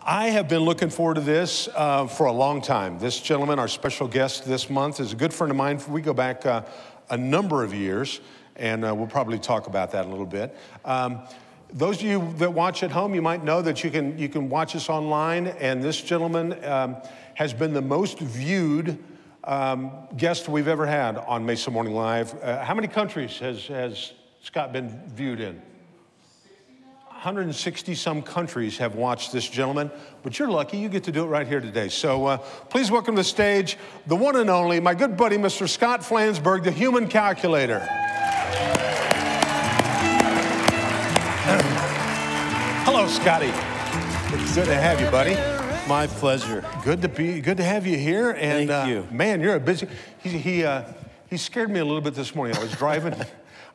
I have been looking forward to this for a long time. This gentleman, our special guest this month, is a good friend of mine. We go back a number of years, and we'll probably talk about that a little bit. Those of you that watch at home, you might know that you can watch us online, and this gentleman has been the most viewed guest we've ever had on Mesa Morning Live. How many countries has Scott been viewed in? 160 some countries have watched this gentleman, but you're lucky you get to do it right here today. So please welcome to the stage the one and only, my good buddy, Mr. Scott Flansburg, the human calculator. Hello, Scotty. It's good to have you, buddy. My pleasure. Good to have you here. And thank you. Man, you're a busy. He scared me a little bit this morning.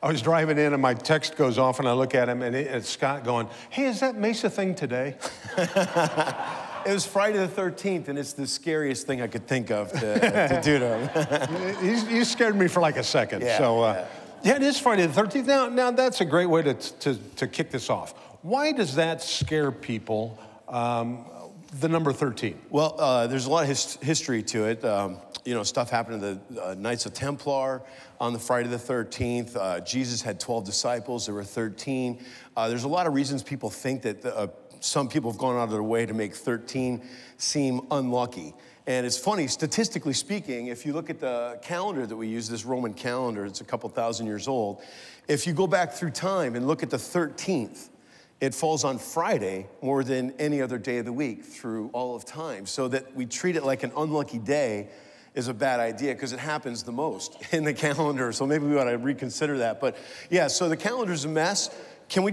I was driving in, and my text goes off, and I look at him, and it's Scott going, "Hey, is that Mesa thing today?" It was Friday the 13th, and it's the scariest thing I could think of to do to him. You scared me for like a second. Yeah, so, yeah, it is Friday the 13th. Now that's a great way to kick this off. Why does that scare people, the number 13? Well, there's a lot of history to it. Stuff happened to the Knights of Templar on the Friday the 13th. Jesus had 12 disciples. There were 13. There's a lot of reasons people think that some people have gone out of their way to make 13 seem unlucky. And it's funny, statistically speaking, if you look at the calendar that we use, this Roman calendar, it's a couple thousand years old. If you go back through time and look at the 13th, it falls on Friday more than any other day of the week through all of time. So that we treat it like an unlucky day is a bad idea because it happens the most in the calendar. So maybe we ought to reconsider that. But yeah, so the calendar's a mess. Can I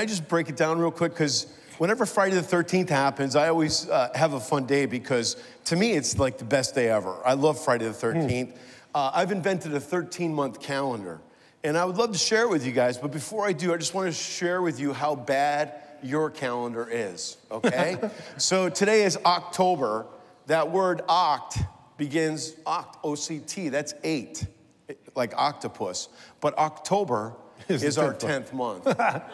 just break it down real quick? Because whenever Friday the 13th happens, I always have a fun day because to me, it's like the best day ever. I love Friday the 13th. I've invented a 13-month calendar. And I would love to share it with you guys, but before I do, I just want to share with you how bad your calendar is, okay? So today is October. That word oct begins oct, O-C-T, that's 8, like octopus. But October is our 10th month.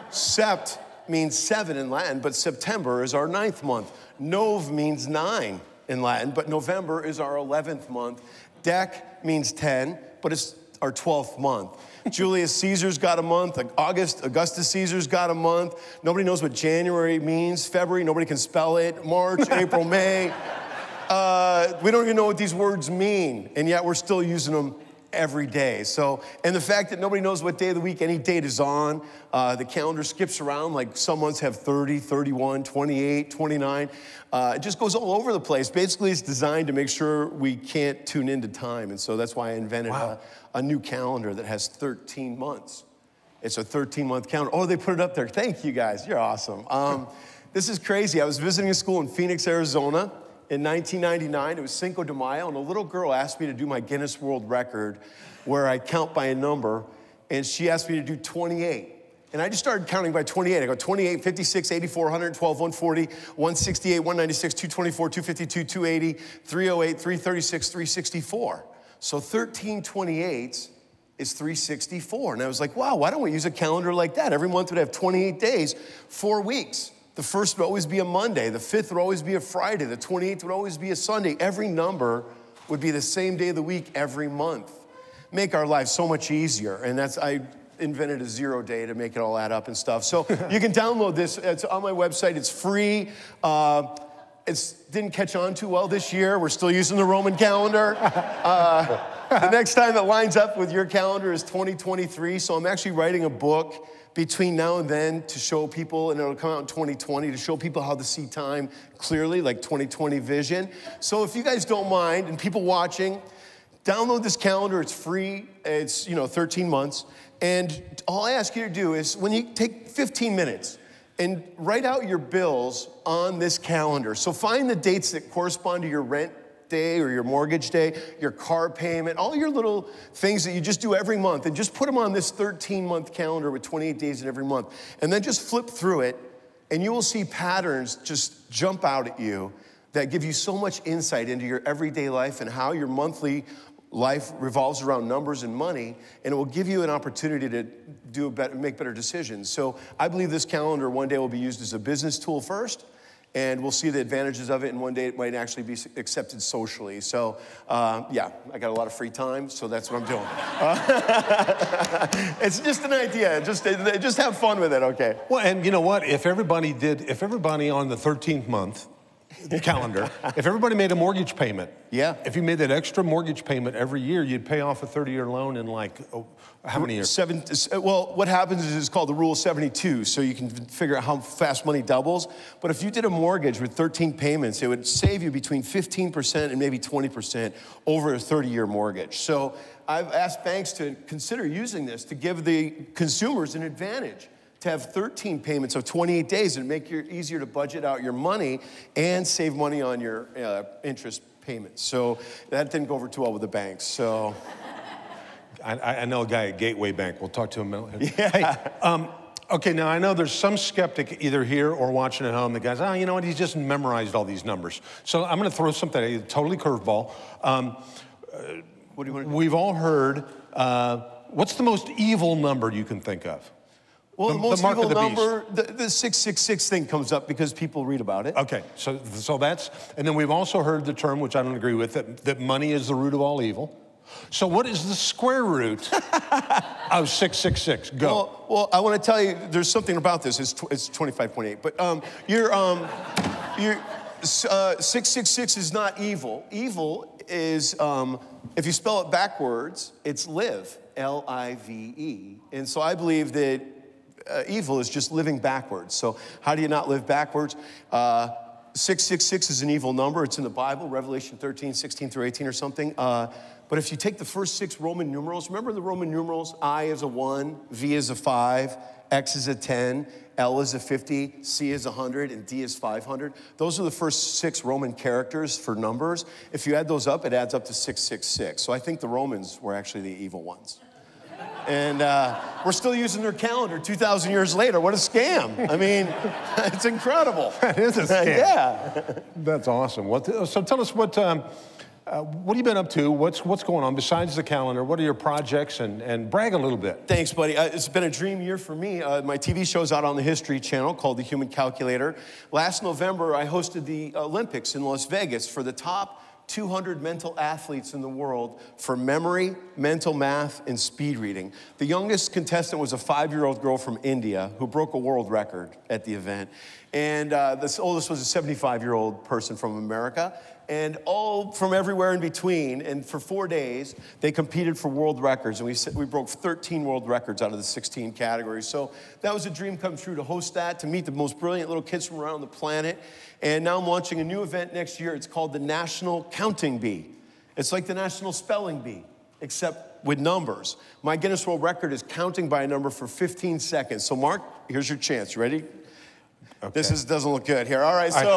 Sept means 7 in Latin, but September is our 9th month. Nov means 9 in Latin, but November is our 11th month. Dec means 10, but it's our 12th month. Julius Caesar's got a month. Augustus Caesar's got a month. Nobody knows what January means. February, nobody can spell it. March, April, May. We don't even know what these words mean, and yet we're still using them every day. So, and the fact that nobody knows what day of the week any date is on, the calendar skips around, like some months have 30, 31, 28, 29. It just goes all over the place. Basically, it's designed to make sure we can't tune into time, and so that's why I invented a new calendar that has 13 months. It's a 13-month calendar. Oh, they put it up there. Thank you, guys. You're awesome. This is crazy. I was visiting a school in Phoenix, Arizona in 1999. It was Cinco de Mayo, and a little girl asked me to do my Guinness World Record where I count by a number, and she asked me to do 28. And I just started counting by 28. I go 28, 56, 84, 112, 140, 168, 196, 224, 252, 280, 308, 336, 364. So 13 28s is 364. And I was like, wow, why don't we use a calendar like that? Every month would have 28 days, 4 weeks. The first would always be a Monday. The 5th would always be a Friday. The 28th would always be a Sunday. Every number would be the same day of the week every month. Make our lives so much easier. And I invented a 0 day to make it all add up and stuff. So you can download this. It's on my website. It's free. It didn't catch on too well this year. We're still using the Roman calendar. The next time it lines up with your calendar is 2023. So I'm actually writing a book between now and then to show people, and it'll come out in 2020, to show people how to see time clearly, like 2020 vision. So if you guys don't mind, and people watching, download this calendar. It's free. It's 13 months. And all I ask you to do is when you take 15 minutes and write out your bills on this calendar. So find the dates that correspond to your rent day or your mortgage day, your car payment, all your little things that you just do every month, and just put them on this 13-month calendar with 28 days in every month. And then just flip through it, and you will see patterns just jump out at you that give you so much insight into your everyday life and how your monthly life revolves around numbers and money, and it will give you an opportunity to make better decisions. So I believe this calendar one day will be used as a business tool first, and we'll see the advantages of it, and one day it might actually be accepted socially. So, yeah, I got a lot of free time, so that's what I'm doing. It's just an idea. Just have fun with it, okay? Well, and you know what? If everybody on the 13th month calendar, if everybody made a mortgage payment, yeah, if you made that extra mortgage payment every year, you'd pay off a 30-year loan in like, how many years? Well, what happens is it's called the Rule of 72, so you can figure out how fast money doubles. But if you did a mortgage with 13 payments, it would save you between 15% and maybe 20% over a 30-year mortgage. So I've asked banks to consider using this to give the consumers an advantage, to have 13 payments of 28 days and make it easier to budget out your money and save money on your interest payments. So that didn't go over too well with the banks. So I know a guy at Gateway Bank. We'll talk to him. Yeah. Hey, okay, now I know there's some skeptic either here or watching at home that goes, oh, you know what, he's just memorized all these numbers. So I'm going to throw something at you, totally curveball. What do you want to do? We've all heard, what's the most evil number you can think of? Well, the most mark evil of the number, the 666 thing comes up because people read about it. Okay, so that's, and then we've also heard the term, which I don't agree with, that money is the root of all evil. So what is the square root of 666? Go. Well, I want to tell you, there's something about this. It's 25.8, but your 666 is not evil. Evil is, if you spell it backwards, it's live, L-I-V-E. And so I believe that evil is just living backwards. So how do you not live backwards? 666 is an evil number. It's in the Bible, Revelation 13, 16 through 18 or something. But if you take the first 6 Roman numerals, remember the Roman numerals? I is a 1, V is a 5, X is a 10, L is a 50, C is 100, and D is 500. Those are the first 6 Roman characters for numbers. If you add those up, it adds up to 666. So I think the Romans were actually the evil ones. And we're still using their calendar 2,000 years later. What a scam. I mean, it's incredible. That is a scam. Yeah. That's awesome. So tell us what have you been up to? What's going on besides the calendar? What are your projects? And brag a little bit. Thanks, buddy. It's been a dream year for me. My TV show's out on the History Channel called The Human Calculator. Last November, I hosted the Olympics in Las Vegas for the top 200 mental athletes in the world for memory, mental math, and speed reading. The youngest contestant was a 5-year-old girl from India who broke a world record at the event. And the oldest was a 75-year-old person from America. And all from everywhere in between. And for 4 days, they competed for world records. And we broke 13 world records out of the 16 categories. So that was a dream come true to host that, to meet the most brilliant little kids from around the planet. And now I'm launching a new event next year. It's called the National Counting Bee. It's like the National Spelling Bee, except with numbers. My Guinness World Record is counting by a number for 15 seconds. So Mark, here's your chance. You ready? Okay. This doesn't look good here. All right, so...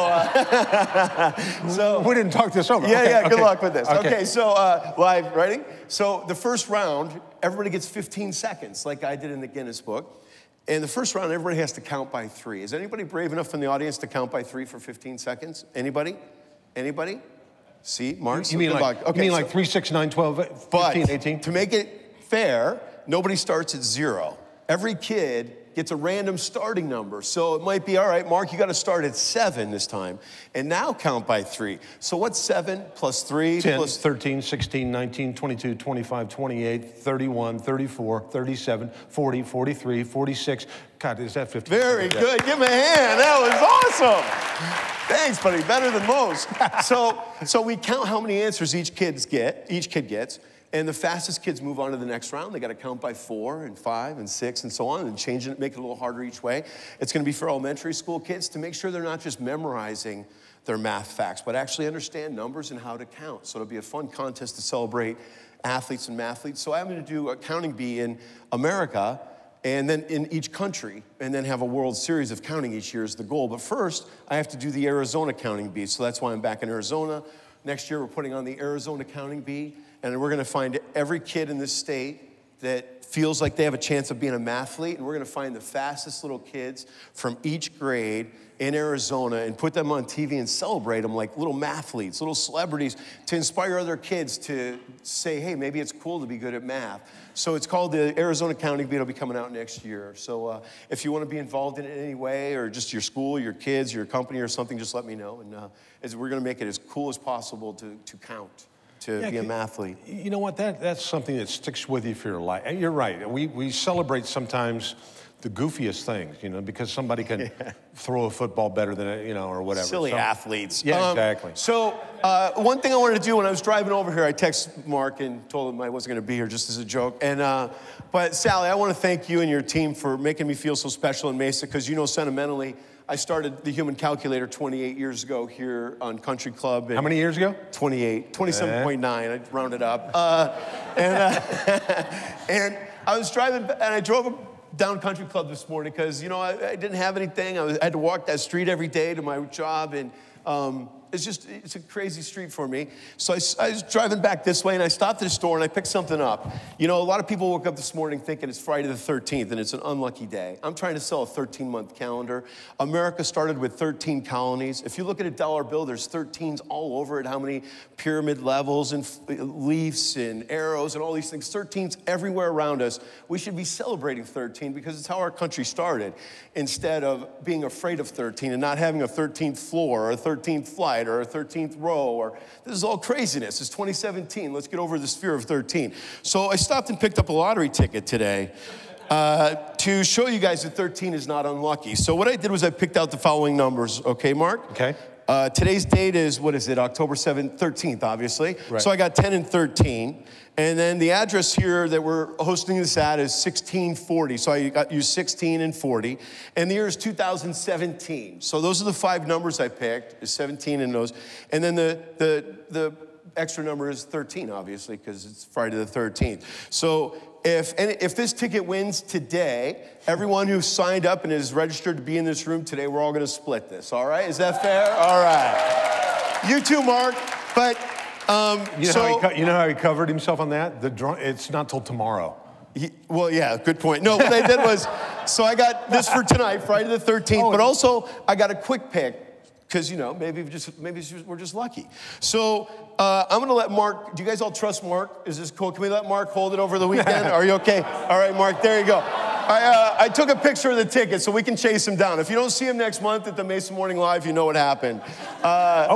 we didn't talk this over. Yeah, okay, good luck with this. Okay, okay so live, ready? So the first round, everybody gets 15 seconds, like I did in the Guinness book. And the first round, everybody has to count by 3. Is anybody brave enough in the audience to count by 3 for 15 seconds? Anybody? Anybody? See, Mark? You mean like 3, 6, 9, 12, 15, 18? To make it fair, nobody starts at 0. Every kid gets a random starting number. So it might be, all right, Mark, you got to start at 7 this time. And now count by 3. So what's 7 plus 3 10, plus 13, 16, 19, 22, 25, 28, 31, 34, 37, 40, 43, 46. God, is that 50? Very good. Give him a hand. That was awesome. Thanks, buddy. Better than most. So we count how many answers each kid gets. And the fastest kids move on to the next round. They got to count by 4 and 5 and 6 and so on, and change it, make it a little harder each way. It's going to be for elementary school kids to make sure they're not just memorizing their math facts, but actually understand numbers and how to count. So it'll be a fun contest to celebrate athletes and mathletes. So I'm going to do a counting bee in America, and then in each country, and then have a World Series of counting each year is the goal. But first, I have to do the Arizona counting bee. So that's why I'm back in Arizona. Next year, we're putting on the Arizona counting bee. And we're going to find every kid in this state that feels like they have a chance of being a mathlete, and we're gonna find the fastest little kids from each grade in Arizona and put them on TV and celebrate them like little mathletes, little celebrities, to inspire other kids to say, hey, maybe it's cool to be good at math. So it's called the Arizona County Beat. It'll be coming out next year. So if you want to be involved in it in any way, or just your school, your kids, your company or something, just let me know. And we're gonna make it as cool as possible to count. To be a mathlete. You know what, that's something that sticks with you for your life. And you're right, we celebrate sometimes the goofiest things, because somebody can throw a football better than, or whatever. Silly athletes. Yeah, exactly. So one thing I wanted to do when I was driving over here, I texted Mark and told him I wasn't gonna be here just as a joke. But Sally, I wanna thank you and your team for making me feel so special in Mesa, because sentimentally, I started the Human Calculator 28 years ago here on Country Club. How many years ago? 28, 27.9, I rounded up. And I was driving, and I drove down Country Club this morning because, I didn't have anything. I had to walk that street every day to my job, and it's a crazy street for me. So I was driving back this way, and I stopped at a store, and I picked something up. A lot of people woke up this morning thinking it's Friday the 13th, and it's an unlucky day. I'm trying to sell a 13-month calendar. America started with 13 colonies. If you look at a dollar bill, there's 13s all over it. How many pyramid levels and leaves and arrows and all these things. 13s everywhere around us. We should be celebrating 13 because it's how our country started, instead of being afraid of 13 and not having a 13th floor or a 13th flight or a 13th row, or this is all craziness. It's 2017. Let's get over this fear of 13. So I stopped and picked up a lottery ticket today to show you guys that 13 is not unlucky. So what I did was I picked out the following numbers. Okay, Mark? Okay. Today's date is, October 7th, 13th, obviously. Right. So I got 10 and 13. And then the address here that we're hosting this at is 1640. So I got you 16 and 40. And the year is 2017. So those are the 5 numbers I picked, is 17 and those. And then the extra number is 13, obviously, because it's Friday the 13th. So if this ticket wins today, everyone who signed up and is registered to be in this room today, we're all gonna split this, all right? Is that fair? All right. You too, Mark. But you know how he covered himself on that? It's not till tomorrow. Well, yeah, good point. No, what I did was, so I got this for tonight, Friday the 13th, but also I got a quick pick, because, maybe we're just lucky. So I'm gonna let Mark, do you guys all trust Mark? Is this cool? Can we let Mark hold it over the weekend? Are you okay? All right, Mark, there you go. I took a picture of the ticket so we can chase him down. If you don't see him next month at the Mesa Morning Live, you know what happened.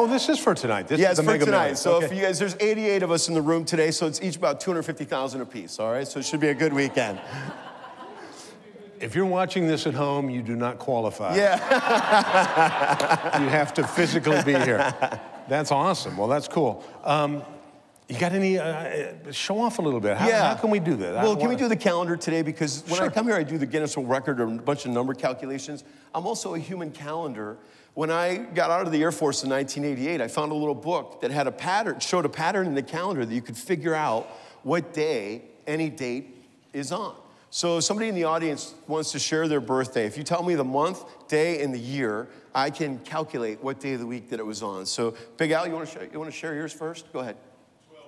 This is for tonight. This yeah, is it's the for Mega tonight. Million. So okay. if you guys, there's 88 of us in the room today, so it's each about 250,000 apiece, all right? So it should be a good weekend. If you're watching this at home, you do not qualify. Yeah. You have to physically be here. That's awesome. Well, that's cool. You got any, show off a little bit. How can we do that? Well, can we do the calendar today? Because when I come here, I do the Guinness World Record or a bunch of number calculations. I'm also a human calendar. When I got out of the Air Force in 1988, I found a little book that had a pattern, showed a pattern in the calendar that you could figure out what day any date is on. So somebody in the audience wants to share their birthday. If you tell me the month, day, and the year, I can calculate what day of the week that it was on. So, Big Al, you want to share yours first? Go ahead. 12/8/67.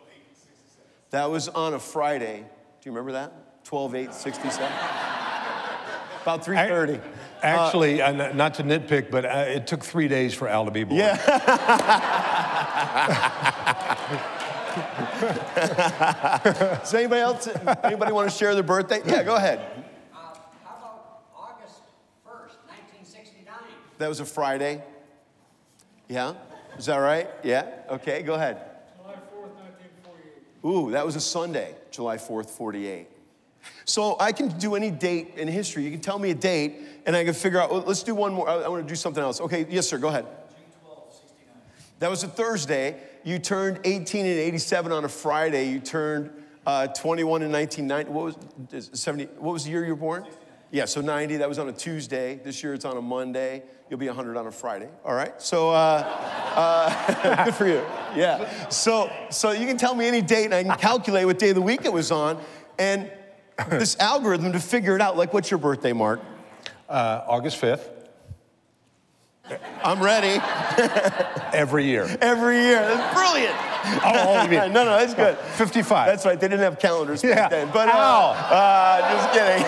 That was on a Friday. Do you remember that? 12/8/67. About 3:30. Actually, not to nitpick, but it took 3 days for Al to be born. Yeah. Does anybody want to share their birthday? Yeah, go ahead. How about August 1st, 1969? That was a Friday. Yeah? Is that right? Yeah? Okay, go ahead. July 4th, 1948. Ooh, that was a Sunday, July 4th, 48. So I can do any date in history. You can tell me a date, and I can figure out, well, let's do one more. I want to do something else. Okay, yes, sir, go ahead. June 12th, 69. That was a Thursday. You turned 18 and 87 on a Friday. You turned 21 in 1990. What was the year you were born? 69. Yeah, so 90, that was on a Tuesday. This year it's on a Monday. You'll be 100 on a Friday. All right, so good for you. Yeah, so you can tell me any date, and I can calculate what day of the week it was on, and this algorithm to figure it out. Like, what's your birthday, Mark? August 5th. I'm ready. Every year. Every year. That's brilliant. Oh, you mean. No, that's good. 55. That's right. They didn't have calendars back then. But just kidding.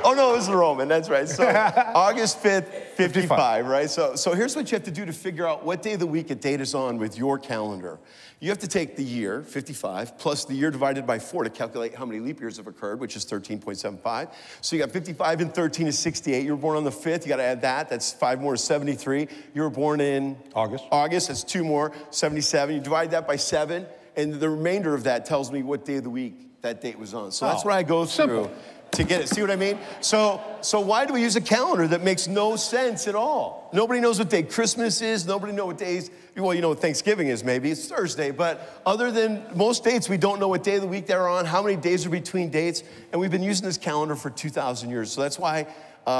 Oh no, it was the Roman. That's right. So August 5th, 55, right? So here's what you have to do to figure out what day of the week a date is on with your calendar. You have to take the year, 55, plus the year divided by 4 to calculate how many leap years have occurred, which is 13.75. So you got 55 and 13 is 68. You were born on the 5th. You got to add that. That's 5 more is 73. You were born in August. That's 2 more, 77. You divide that by 7, and the remainder of that tells me what day of the week that date was on. So that's what I go through to get it. See what I mean? So why do we use a calendar that makes no sense at all? Nobody knows what day Christmas is. Nobody knows what days, well, you know what Thanksgiving is maybe. It's Thursday. But other than most dates, we don't know what day of the week they're on, how many days are between dates. And we've been using this calendar for 2,000 years. So that's why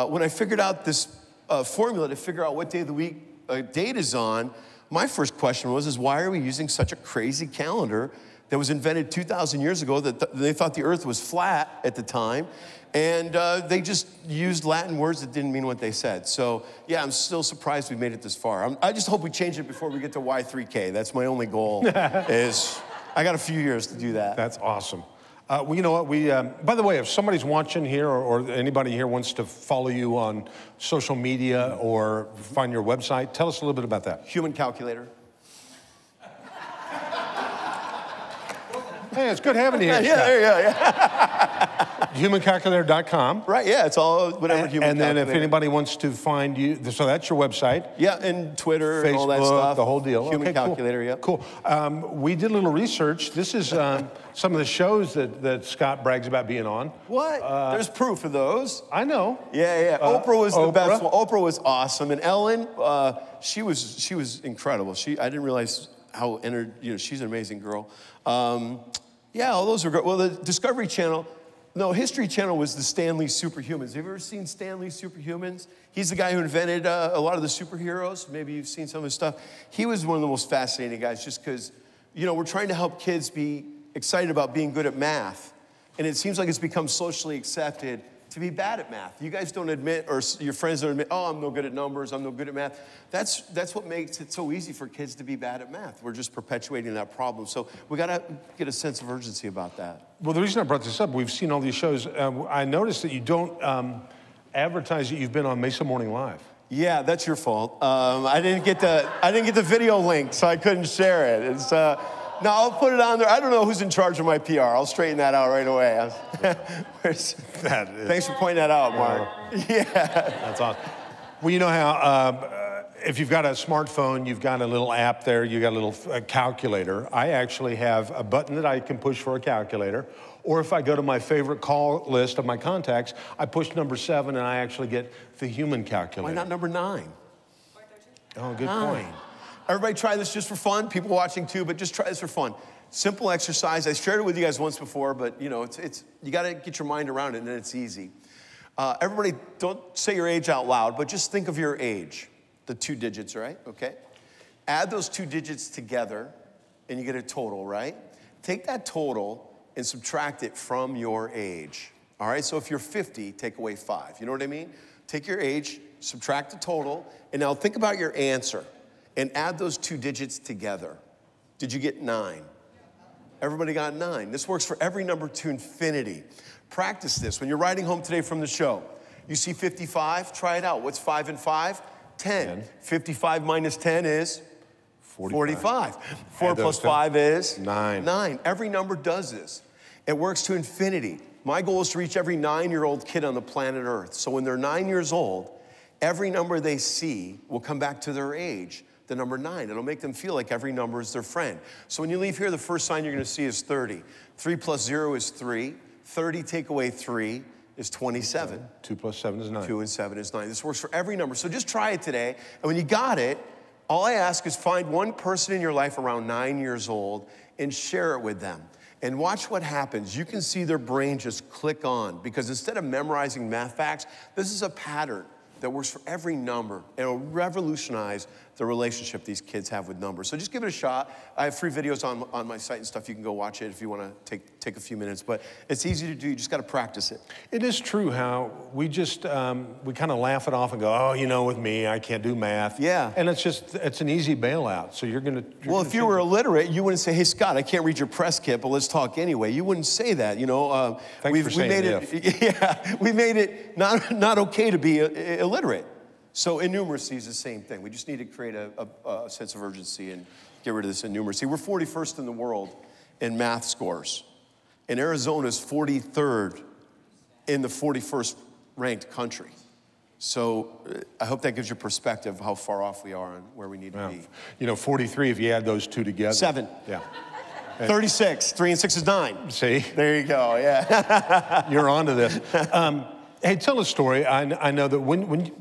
when I figured out this formula to figure out what day of the week a date is on, my first question was, why are we using such a crazy calendar that was invented 2,000 years ago that they thought the earth was flat at the time, and they just used Latin words that didn't mean what they said. So yeah, I'm still surprised we made it this far. I just hope we change it before we get to Y3K. That's my only goal, is I got a few years to do that. That's awesome. Well, you know what, by the way, if somebody's watching here or anybody here wants to follow you on social media or find your website, tell us a little bit about that. Human calculator. Hey, it's good having you here. Yeah, there you go, yeah. Humancalculator.com. Right, yeah, it's all whatever human And then calculator. if anybody wants to find you, so that's your website. Yeah, and Twitter Facebook, and all that stuff. the whole deal. Human Okay, calculator, yeah. Cool. We did a little research. This is some of the shows that Scott brags about being on. What? There's proof of those. I know. Yeah. Oprah was the best one. Oprah? Oprah was awesome, and Ellen, she was incredible. I didn't realize how she's an amazing girl. Yeah, all those are great. Well, the Discovery Channel, History Channel was the Stanley Superhumans. Have you ever seen Stanley Superhumans? He's the guy who invented a lot of the superheroes. Maybe you've seen some of his stuff. He was one of the most fascinating guys just because, we're trying to help kids be excited about being good at math. And it seems like it's become socially accepted to be bad at math. You guys don't admit, or your friends don't admit, oh, I'm no good at numbers, I'm no good at math. That's what makes it so easy for kids to be bad at math. We're just perpetuating that problem. So we gotta get a sense of urgency about that. Well, the reason I brought this up, we've seen all these shows. I noticed that you don't advertise that you've been on Mesa Morning Live. Yeah, that's your fault. I didn't get the video link, so I couldn't share it. It's no, I'll put it on there. I don't know who's in charge of my PR. I'll straighten that out right away. Thanks for pointing that out, Mark. Yeah. That's awesome. Well, you know how if you've got a smartphone, you've got a little app there, you've got a little calculator. I actually have a button that I can push for a calculator. Or if I go to my favorite call list of my contacts, I push number 7 and I actually get the human calculator. Why not number 9? Oh, good point. Everybody try this just for fun. People watching too, but just try this for fun. Simple exercise. I shared it with you guys once before, but you got to get your mind around it, and then it's easy. Everybody, don't say your age out loud, but just think of your age. The 2 digits, right? Okay. Add those 2 digits together, and you get a total, right? Take that total and subtract it from your age. All right. So if you're 50, take away 5. You know what I mean? Take your age, subtract the total, and now think about your answer. And add those 2 digits together. Did you get 9? Everybody got 9. This works for every number to infinity. Practice this. When you're riding home today from the show, you see 55, try it out. What's 5 and 5? 10. 55 minus 10 is 45. 4 plus 5 is 9. Every number does this. It works to infinity. My goal is to reach every 9-year-old kid on the planet Earth. So when they're 9 years old, every number they see will come back to their age. The number 9. It'll make them feel like every number is their friend. So when you leave here, the first sign you're going to see is 30. 3 plus 0 is 3. 30 take away 3 is 27. 2 plus 7 is 9. 2 and 7 is 9. This works for every number. So just try it today. And when you got it, all I ask is find one person in your life around 9 years old and share it with them. And watch what happens. You can see their brain just click on, because instead of memorizing math facts, this is a pattern that works for every number. It'll revolutionize the relationship these kids have with numbers. So just give it a shot. I have free videos on my site and stuff. You can go watch it if you want to take a few minutes. But it's easy to do. You just got to practice it. It is true how we just, we kind of laugh it off and go, oh, you know, with me, I can't do math. Yeah. And it's an easy bailout. So you're going to... Well, if you were illiterate, you wouldn't say, hey, Scott, I can't read your press kit, but let's talk anyway. You wouldn't say that, you know. Thanks for saying made it, yeah, we made it not okay to be illiterate. So innumeracy is the same thing. We just need to create a sense of urgency and get rid of this innumeracy. We're 41st in the world in math scores. And Arizona's 43rd in the 41st ranked country. So I hope that gives you perspective of how far off we are and where we need to be. You know, 43, if you add those two together. 7. Yeah. 36, 3 and 6 is 9. See? There you go, yeah. You're onto this. Hey, tell a story. I know that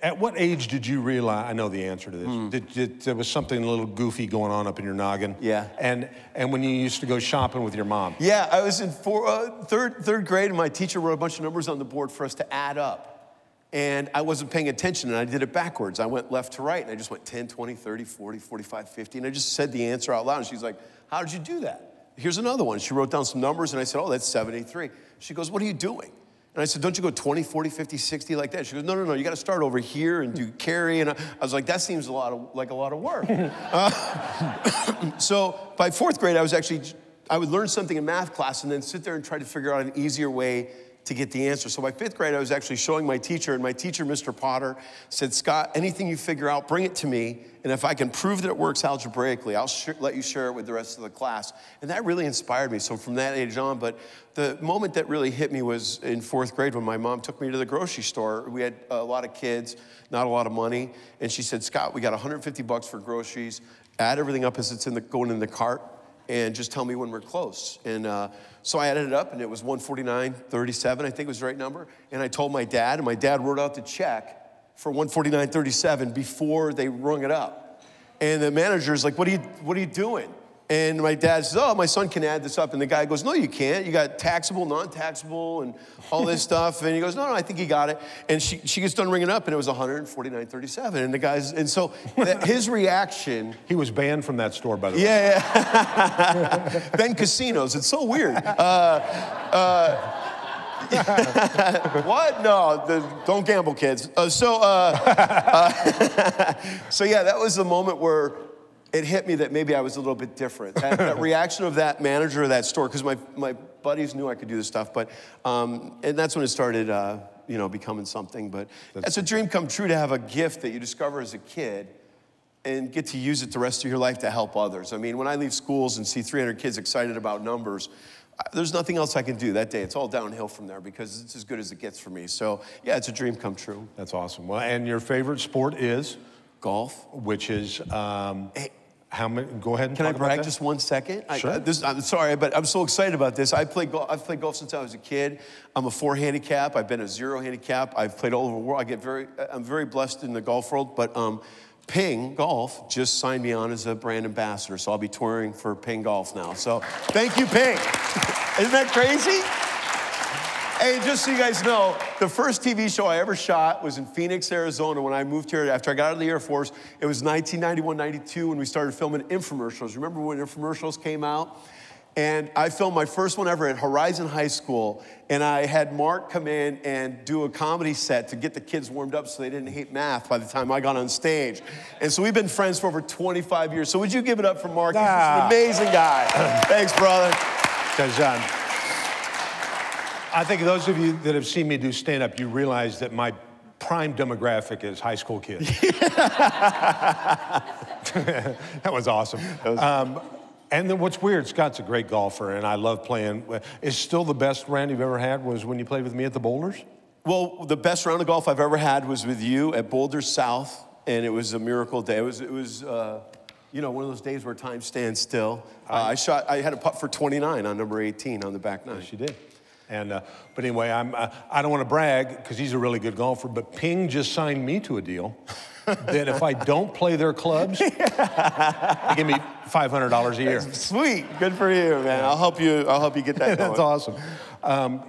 at what age did you realize, I know the answer to this, there was something a little goofy going on up in your noggin? Yeah. And when you used to go shopping with your mom? Yeah, I was in third grade, and my teacher wrote a bunch of numbers on the board for us to add up. And I wasn't paying attention, and I did it backwards. I went left to right, and I just went 10, 20, 30, 40, 45, 50, and I just said the answer out loud. And she's like, how did you do that? Here's another one. She wrote down some numbers, and I said, oh, that's 73. She goes, what are you doing? And I said, don't you go 20, 40, 50, 60 like that? She goes, no, you got to start over here and do carry. And I was like, that seems like a lot of work. So by 4th grade, I would learn something in math class and then sit there and try to figure out an easier way to get the answer. So by 5th grade, I was actually showing my teacher, and my teacher, Mr. Potter, said, Scott, anything you figure out, bring it to me, and if I can prove that it works algebraically, I'll let you share it with the rest of the class. And that really inspired me. So from that age on, but the moment that really hit me was in 4th grade when my mom took me to the grocery store. We had a lot of kids, not a lot of money, and she said, Scott, we got $150 for groceries. Add everything up as it's going in the cart, and just tell me when we're close. And so I added it up, and it was 149.37, I think was the right number. And I told my dad, and my dad wrote out the check for 149.37 before they rung it up. And the manager's like, what are you doing? And my dad says, oh, my son can add this up. And the guy goes, no, you can't. You got taxable, non-taxable, and all this stuff. And he goes, no, I think he got it. And she gets done ringing up, and it was 149.37. And the guy's, and so his reaction. He was banned from that store, by the way. Yeah. Then casinos. It's so weird. What? No, don't gamble, kids. So yeah, that was the moment where it hit me that maybe I was a little bit different. That reaction of that manager of that store, because my buddies knew I could do this stuff, but and that's when it started, becoming something. But it's a dream come true to have a gift that you discover as a kid and get to use it the rest of your life to help others. I mean, when I leave schools and see 300 kids excited about numbers, there's nothing else I can do that day. It's all downhill from there because it's as good as it gets for me. So yeah, it's a dream come true. That's awesome. Well, and your favorite sport is? Golf. Which is, how many, go ahead and Can talk I brag about that? just 1 second? Sure. I'm sorry, but I'm so excited about this. I've played golf since I was a kid. I'm a 4 handicap. I've been a 0 handicap. I've played all over the world. I'm very blessed in the golf world, but Ping Golf just signed me on as a brand ambassador, so I'll be touring for Ping Golf now. So thank you, Ping. Isn't that crazy? Hey, just so you guys know, the first TV show I ever shot was in Phoenix, Arizona when I moved here after I got out of the Air Force. It was 1991, 92 when we started filming infomercials. Remember when infomercials came out? And I filmed my first one ever at Horizon High School, and I had Mark come in and do a comedy set to get the kids warmed up so they didn't hate math by the time I got on stage. And so we've been friends for over 25 years. So would you give it up for Mark? He's just an amazing guy. Thanks, brother. Because I think those of you that have seen me do stand-up, you realize that my prime demographic is high school kids. That was awesome. And then what's weird, Scott's a great golfer, and I love playing. Is still the best round you've ever had was when you played with me at the Boulders? Well, the best round of golf I've ever had was with you at Boulders South, and it was a miracle day. It was one of those days where time stands still. I had a putt for 29 on number 18 on the back nine. Yes, you did. And but anyway, I don't want to brag because he's a really good golfer, but Ping just signed me to a deal. that if I don't play their clubs, they give me $500 a year. Sweet, good for you, man. I'll help you get that going. That's awesome.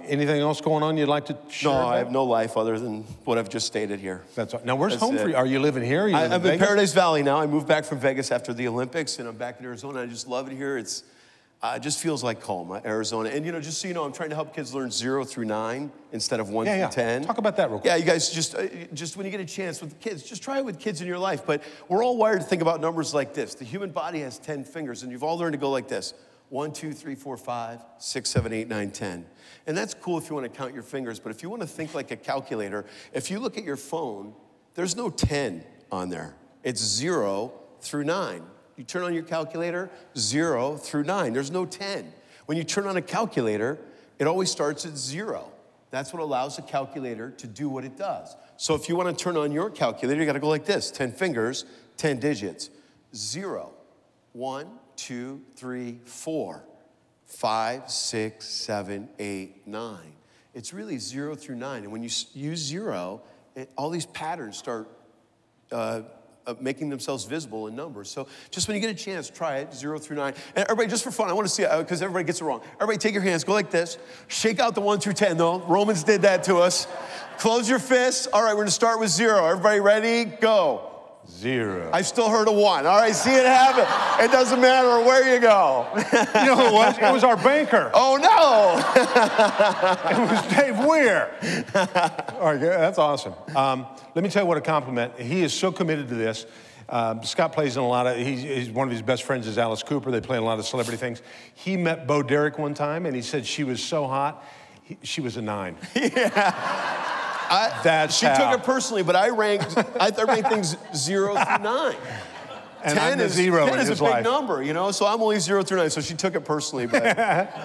Anything else going on you'd like to share? No, I have no life other than what I've just stated here. That's now. Where's home for you? Are you living here? I'm in Paradise Valley now. I moved back from Vegas after the Olympics, and I'm back in Arizona. I just love it here. It just feels like home, Arizona. And just so you know, I'm trying to help kids learn 0 through 9 instead of 1 through 10. Talk about that real quick. Yeah, you guys just when you get a chance with the kids, just try it with kids in your life. But we're all wired to think about numbers like this. The human body has 10 fingers, and you've all learned to go like this: 1, 2, 3, 4, 5, 6, 7, 8, 9, 10. And that's cool if you want to count your fingers. But if you want to think like a calculator, if you look at your phone, there's no 10 on there. It's 0 through 9. You turn on your calculator, 0 through 9. There's no 10. When you turn on a calculator, it always starts at 0. That's what allows a calculator to do what it does. So if you want to turn on your calculator, you got to go like this: 10 fingers, 10 digits. 0, 1, 2, 3, 4, 5, 6, 7, 8, 9. It's really 0 through 9. And when you use 0, all these patterns start making themselves visible in numbers. So just when you get a chance, try it, 0 through 9. And everybody, just for fun, I want to see it, because everybody gets it wrong. Everybody take your hands, go like this. Shake out the 1 through 10, though. Romans did that to us. Close your fists. All right, we're going to start with 0. Everybody ready? Go. 0. I still heard a 1. All right, see it happen. It doesn't matter where you go. You know who it was? It was our banker. Oh, no. It was Dave Weir. All right, that's awesome. Let me tell you what a compliment. He is so committed to this. Scott plays in a lot of, he's one of his best friends is Alice Cooper. They play in a lot of celebrity things. He met Bo Derek one time, and he said she was so hot, she was a 9. Yeah. She took it personally, but I ranked things 0 through 9. And 10 is 0 10 in is his a big life. number, so I'm only 0 through 9, so she took it personally, but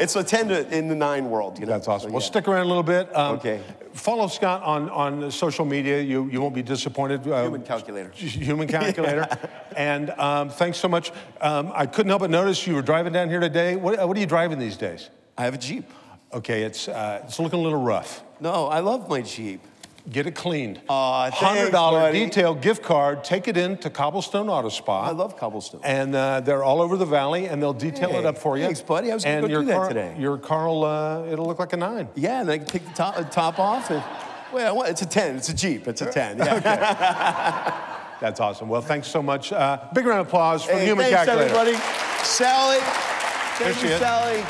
it's a 10 in the 9 world, That's awesome. So, Well, stick around a little bit. Okay. Follow Scott on social media. You won't be disappointed. Human calculator. Human calculator. And thanks so much. I couldn't help but notice you were driving down here today. What are you driving these days? I have a Jeep. Okay, it's looking a little rough. No, I love my Jeep. Get it cleaned. Thanks, $100 buddy. detail gift card. Take it in to Cobblestone Auto Spa. I love Cobblestone. And they're all over the valley, and they'll detail it up for you. Thanks, buddy. I was going to go do that today. Your car will, it'll look like a 9. Yeah, and I can take the top off. And, well, it's a 10. It's a Jeep. It's a 10. Yeah. Okay. That's awesome. Well, thanks so much. Big round of applause for the Human Calculator. Calculator. Thanks, everybody. Sally. Thank you, Sally.